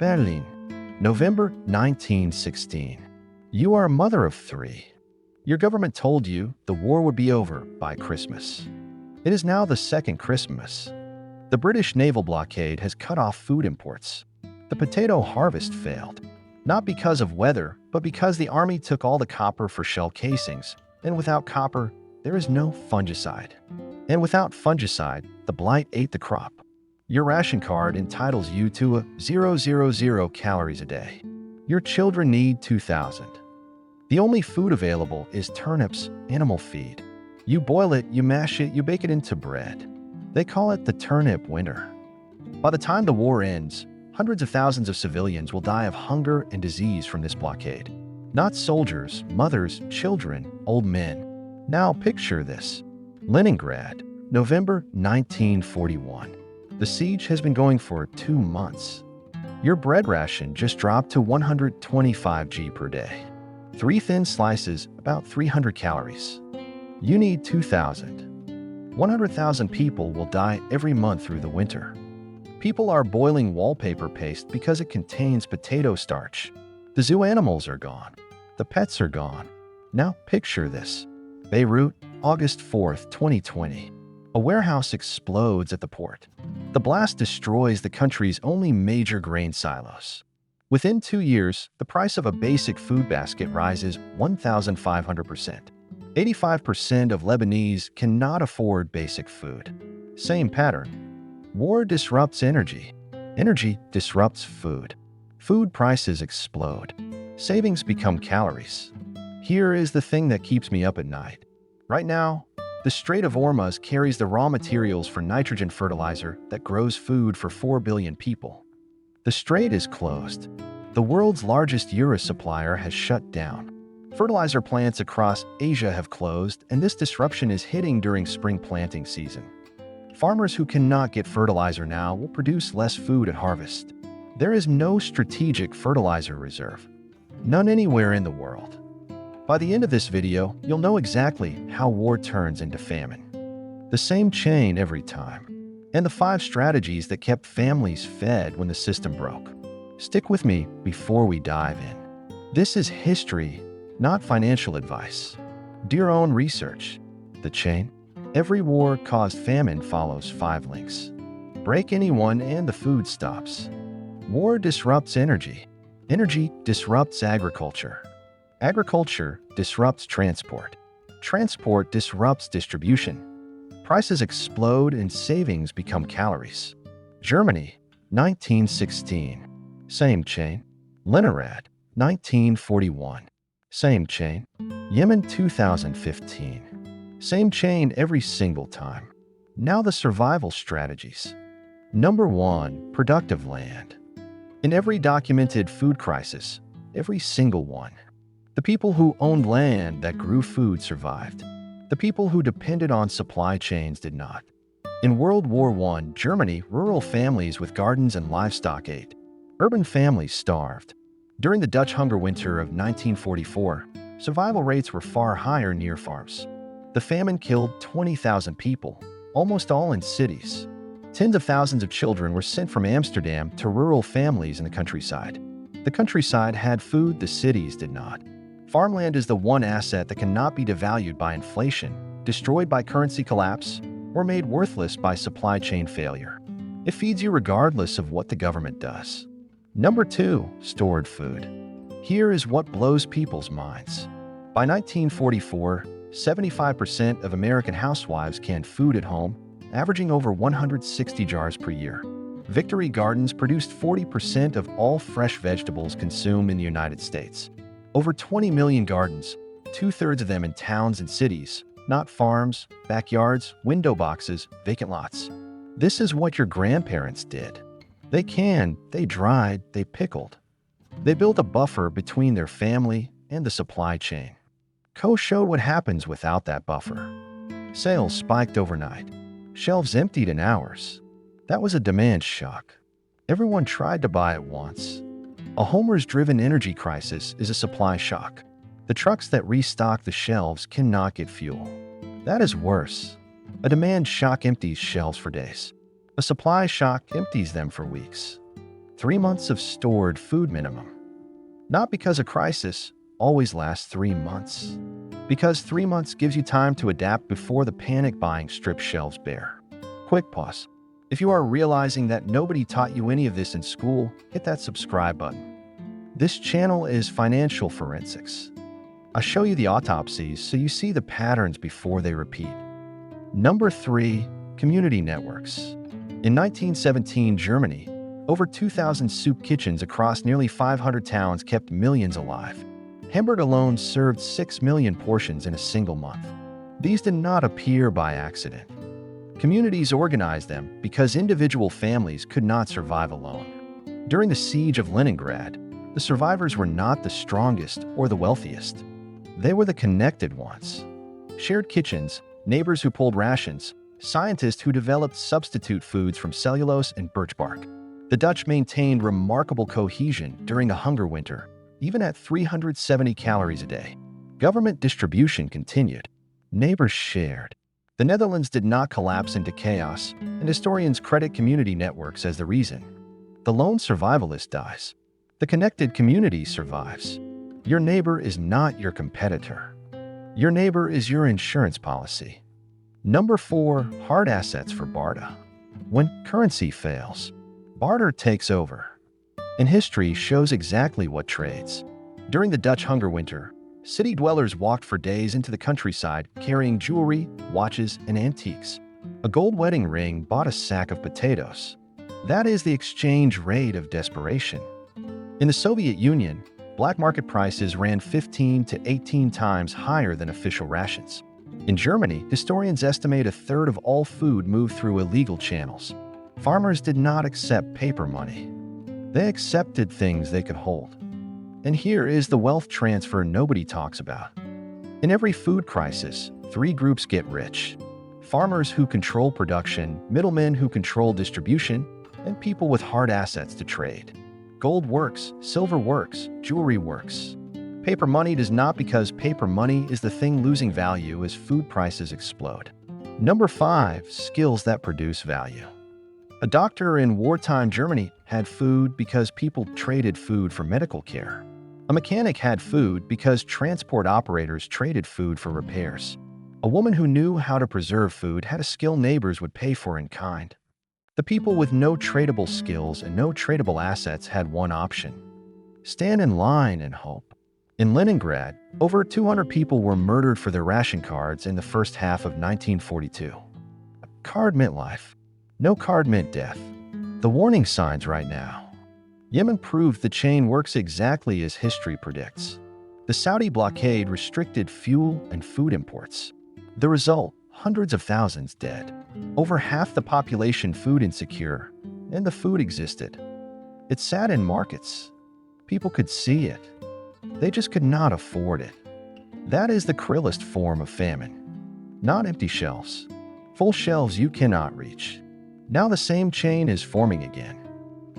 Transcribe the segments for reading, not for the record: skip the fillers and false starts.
Berlin, November 1916. You are a mother of three. Your government told you the war would be over by Christmas. It is now the second Christmas. The British naval blockade has cut off food imports. The potato harvest failed, not because of weather, but because the army took all the copper for shell casings, and without copper, there is no fungicide. And without fungicide, the blight ate the crop. Your ration card entitles you to a 000 calories a day. Your children need 2,000. The only food available is turnips, animal feed. You boil it, you mash it, you bake it into bread. They call it the Turnip Winter. By the time the war ends, hundreds of thousands of civilians will die of hunger and disease from this blockade. Not soldiers, mothers, children, old men. Now picture this. Leningrad, November 1941. The siege has been going for 2 months. Your bread ration just dropped to 125 g per day. 3 thin slices, about 300 calories. You need 2,000. 100,000 people will die every month through the winter. People are boiling wallpaper paste because it contains potato starch. The zoo animals are gone. The pets are gone. Now picture this. Beirut, August 4th, 2020. A warehouse explodes at the port. The blast destroys the country's only major grain silos. Within 2 years, the price of a basic food basket rises 1,500%. 85% of Lebanese cannot afford basic food. Same pattern. War disrupts energy. Energy disrupts food. Food prices explode. Savings become calories. Here is the thing that keeps me up at night. Right now, the Strait of Hormuz carries the raw materials for nitrogen fertilizer that grows food for 4 billion people. The strait is closed. The world's largest urea supplier has shut down. Fertilizer plants across Asia have closed, and this disruption is hitting during spring planting season. Farmers who cannot get fertilizer now will produce less food at harvest. There is no strategic fertilizer reserve. None anywhere in the world. By the end of this video, you'll know exactly how war turns into famine. The same chain every time. And the 5 strategies that kept families fed when the system broke. Stick with me before we dive in. This is history, not financial advice. Do your own research. The chain. Every war caused famine follows 5 links. Break anyone and the food stops. War disrupts energy. Energy disrupts agriculture. Agriculture disrupts transport. Transport disrupts distribution. Prices explode and savings become calories. Germany, 1916. Same chain. Leningrad, 1941. Same chain. Yemen, 2015. Same chain every single time. Now the survival strategies. Number 1, productive land. In every documented food crisis, every single one, the people who owned land that grew food survived. The people who depended on supply chains did not. In World War I, Germany, rural families with gardens and livestock ate. Urban families starved. During the Dutch hunger winter of 1944, survival rates were far higher near farms. The famine killed 20,000 people, almost all in cities. Tens of thousands of children were sent from Amsterdam to rural families in the countryside. The countryside had food the cities did not. Farmland is the one asset that cannot be devalued by inflation, destroyed by currency collapse, or made worthless by supply chain failure. It feeds you regardless of what the government does. Number 2, stored food. Here is what blows people's minds. By 1944, 75% of American housewives canned food at home, averaging over 160 jars per year. Victory Gardens produced 40% of all fresh vegetables consumed in the United States. Over 20 million gardens, 2/3 of them in towns and cities, not farms, backyards, window boxes, vacant lots. This is what your grandparents did. They canned, they dried, they pickled. They built a buffer between their family and the supply chain. Co showed what happens without that buffer. Sales spiked overnight. Shelves emptied in hours. That was a demand shock. Everyone tried to buy at once. A Homer's-driven energy crisis is a supply shock. The trucks that restock the shelves cannot get fuel. That is worse. A demand shock empties shelves for days. A supply shock empties them for weeks. 3 months of stored food minimum. Not because a crisis always lasts 3 months. Because 3 months gives you time to adapt before the panic buying strips shelves bare. Quick pause. If you are realizing that nobody taught you any of this in school, hit that subscribe button. This channel is Financial Forensics. I show you the autopsies so you see the patterns before they repeat. Number 3. Community networks. In 1917 Germany, over 2,000 soup kitchens across nearly 500 towns kept millions alive. Hamburg alone served 6 million portions in a single month. These did not appear by accident. Communities organized them because individual families could not survive alone. During the Siege of Leningrad, the survivors were not the strongest or the wealthiest. They were the connected ones. Shared kitchens, neighbors who pulled rations, scientists who developed substitute foods from cellulose and birch bark. The Dutch maintained remarkable cohesion during the hunger winter, even at 370 calories a day. Government distribution continued. Neighbors shared. The Netherlands did not collapse into chaos, and historians credit community networks as the reason. The lone survivalist dies. The connected community survives. Your neighbor is not your competitor. Your neighbor is your insurance policy. Number 4. Hard assets for barter. When currency fails, barter takes over. And history shows exactly what trades. During the Dutch hunger winter, city dwellers walked for days into the countryside carrying jewelry, watches, and antiques. A gold wedding ring bought a sack of potatoes. That is the exchange rate of desperation. In the Soviet Union, black market prices ran 15 to 18 times higher than official rations. In Germany, historians estimate a third of all food moved through illegal channels. Farmers did not accept paper money. They accepted things they could hold. And here is the wealth transfer nobody talks about. In every food crisis, 3 groups get rich: farmers who control production, middlemen who control distribution, and people with hard assets to trade. Gold works, silver works, jewelry works. Paper money does not, because paper money is the thing losing value as food prices explode. Number 5. Skills that produce value. A doctor in wartime Germany had food because people traded food for medical care. A mechanic had food because transport operators traded food for repairs. A woman who knew how to preserve food had a skill neighbors would pay for in kind. The people with no tradable skills and no tradable assets had one option: stand in line and hope. In Leningrad, over 200 people were murdered for their ration cards in the first half of 1942. A card meant life. No card meant death. The warning signs right now. Yemen proved the chain works exactly as history predicts. The Saudi blockade restricted fuel and food imports. The result: hundreds of thousands dead. Over half the population food insecure, and the food existed. It sat in markets. People could see it. They just could not afford it. That is the cruelest form of famine. Not empty shelves. Full shelves you cannot reach. Now the same chain is forming again.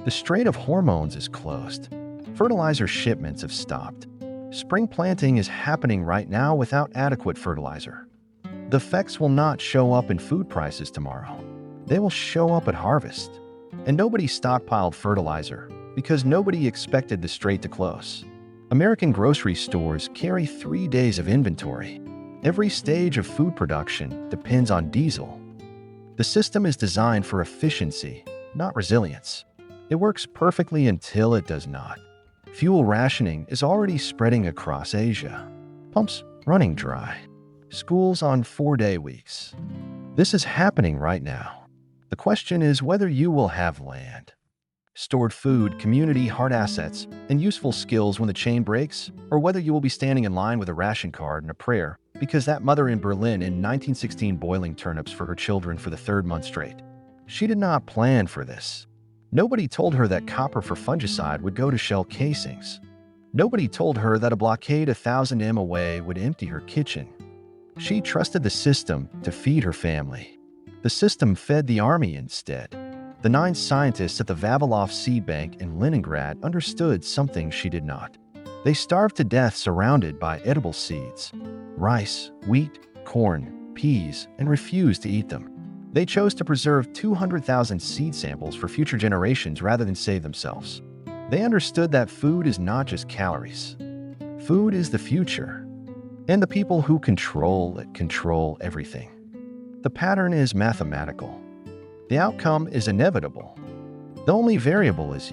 The Strait of Hormones is closed. Fertilizer shipments have stopped. Spring planting is happening right now without adequate fertilizer. The effects will not show up in food prices tomorrow. They will show up at harvest. And nobody stockpiled fertilizer because nobody expected the strait to close. American grocery stores carry 3 days of inventory. Every stage of food production depends on diesel. The system is designed for efficiency, not resilience. It works perfectly until it does not. Fuel rationing is already spreading across Asia. Pumps running dry. Schools on 4-day weeks. This is happening right now. The question is whether you will have land, stored food, community, hard assets, and useful skills when the chain breaks, or whether you will be standing in line with a ration card and a prayer because that mother in Berlin in 1916 boiling turnips for her children for the 3rd month straight. She did not plan for this. Nobody told her that copper for fungicide would go to shell casings. Nobody told her that a blockade 1,000 m away would empty her kitchen. She trusted the system to feed her family. The system fed the army instead. The 9 scientists at the Vavilov seed bank in Leningrad understood something she did not. They starved to death surrounded by edible seeds, rice, wheat, corn, peas, and refused to eat them. They chose to preserve 200,000 seed samples for future generations rather than save themselves. They understood that food is not just calories. Food is the future, and the people who control it control everything. The pattern is mathematical. The outcome is inevitable. The only variable is